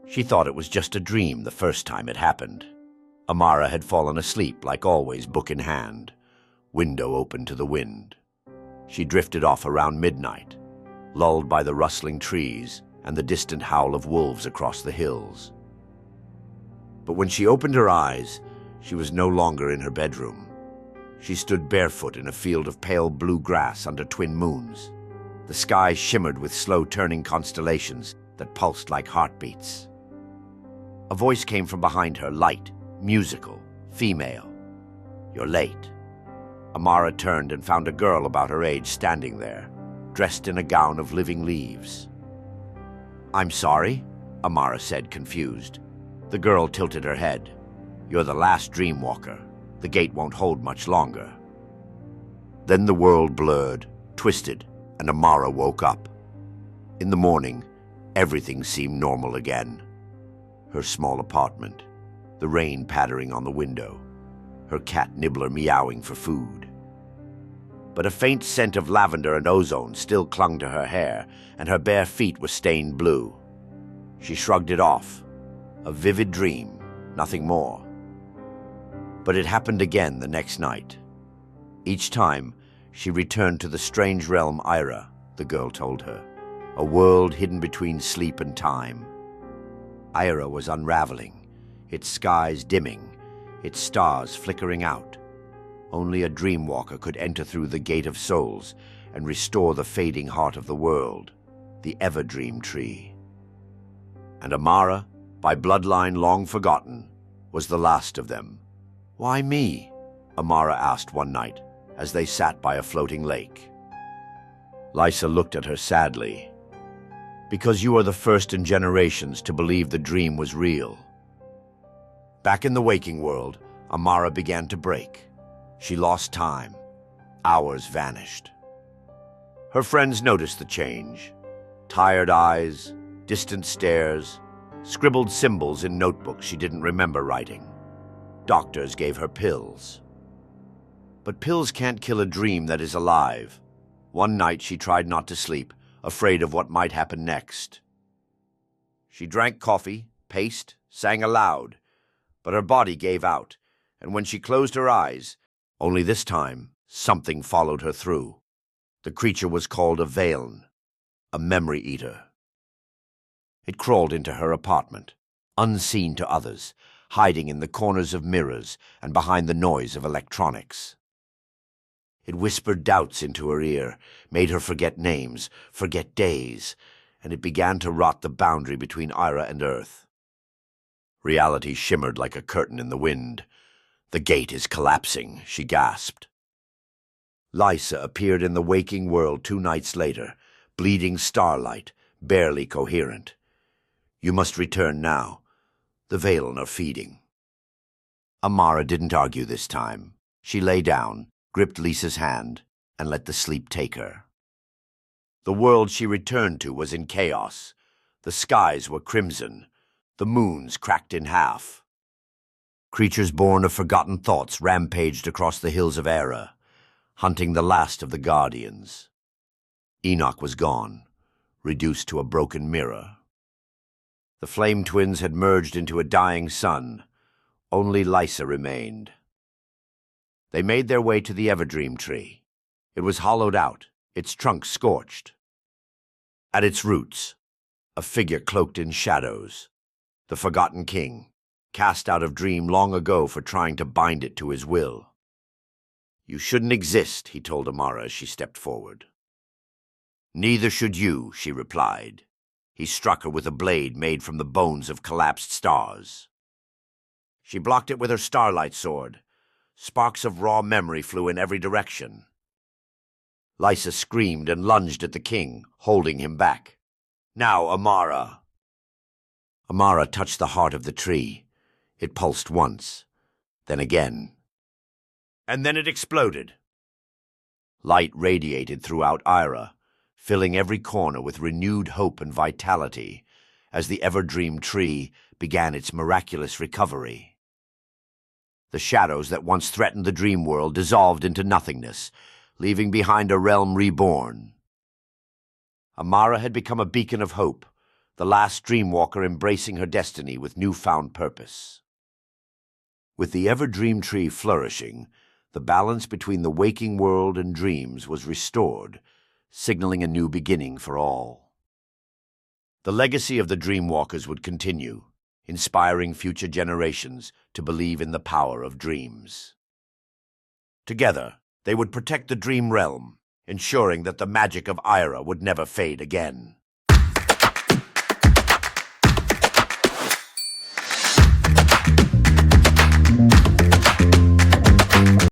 She thought it was just a dream the first time it happened. Amara had fallen asleep, like always, book in hand, window open to the wind. She drifted off around midnight, lulled by the rustling trees and the distant howl of wolves across the hills. But when she opened her eyes, she was no longer in her bedroom. She stood barefoot in a field of pale blue grass under twin moons. The sky shimmered with slow-turning constellations that pulsed like heartbeats. A voice came from behind her, light, musical, female. "You're late." Amara turned and found a girl about her age standing there, dressed in a gown of living leaves. "I'm sorry," Amara said, confused. The girl tilted her head. "You're the last dreamwalker. The gate won't hold much longer." Then the world blurred, twisted, and Amara woke up. In the morning, everything seemed normal again. Her small apartment, the rain pattering on the window, her cat Nibbler meowing for food. But a faint scent of lavender and ozone still clung to her hair, and her bare feet were stained blue. She shrugged it off. A vivid dream, nothing more. But it happened again the next night. Each time, she returned to the strange realm Aira, the girl told her, a world hidden between sleep and time. Aira was unraveling, its skies dimming, its stars flickering out. Only a dreamwalker could enter through the gate of souls and restore the fading heart of the world, the Ever-Dream Tree. And Amara, by bloodline long forgotten, was the last of them. "Why me?" Amara asked one night, as they sat by a floating lake. Lysa looked at her sadly. "Because you are the first in generations to believe the dream was real." Back in the waking world, Amara began to break. She lost time. Hours vanished. Her friends noticed the change. Tired eyes, distant stares, scribbled symbols in notebooks she didn't remember writing. Doctors gave her pills. But pills can't kill a dream that is alive. One night she tried not to sleep, afraid of what might happen next. She drank coffee, paced, sang aloud, but her body gave out, and when she closed her eyes, only this time, something followed her through. The creature was called a Valen, a memory eater. It crawled into her apartment, unseen to others, hiding in the corners of mirrors and behind the noise of electronics. It whispered doubts into her ear, made her forget names, forget days, and it began to rot the boundary between Aira and Earth. Reality shimmered like a curtain in the wind. "The gate is collapsing," she gasped. Lysa appeared in the waking world 2 nights later, bleeding starlight, barely coherent. "You must return now. The Valen are feeding." Amara didn't argue this time. She lay down, gripped Lisa's hand, and let the sleep take her. The world she returned to was in chaos. The skies were crimson, the moons cracked in half. Creatures born of forgotten thoughts rampaged across the hills of Aira, hunting the last of the Guardians. Enoch was gone, reduced to a broken mirror. The flame twins had merged into a dying sun. Only Lysa remained. They made their way to the Everdream Tree. It was hollowed out, its trunk scorched. At its roots, a figure cloaked in shadows, the Forgotten King, cast out of dream long ago for trying to bind it to his will. "You shouldn't exist," he told Amara as she stepped forward. "Neither should you," she replied. He struck her with a blade made from the bones of collapsed stars. She blocked it with her starlight sword. Sparks of raw memory flew in every direction. Lysa screamed and lunged at the king, holding him back. "Now, Amara!" Amara touched the heart of the tree. It pulsed once, then again. And then it exploded. Light radiated throughout Aira, filling every corner with renewed hope and vitality as the Everdream Tree began its miraculous recovery. The shadows that once threatened the dream world dissolved into nothingness, leaving behind a realm reborn. Amara had become a beacon of hope, the last dreamwalker embracing her destiny with newfound purpose. With the ever-dream tree flourishing, the balance between the waking world and dreams was restored, signaling a new beginning for all. The legacy of the dreamwalkers would continue, inspiring future generations to believe in the power of dreams. Together, they would protect the dream realm, ensuring that the magic of Aira would never fade again.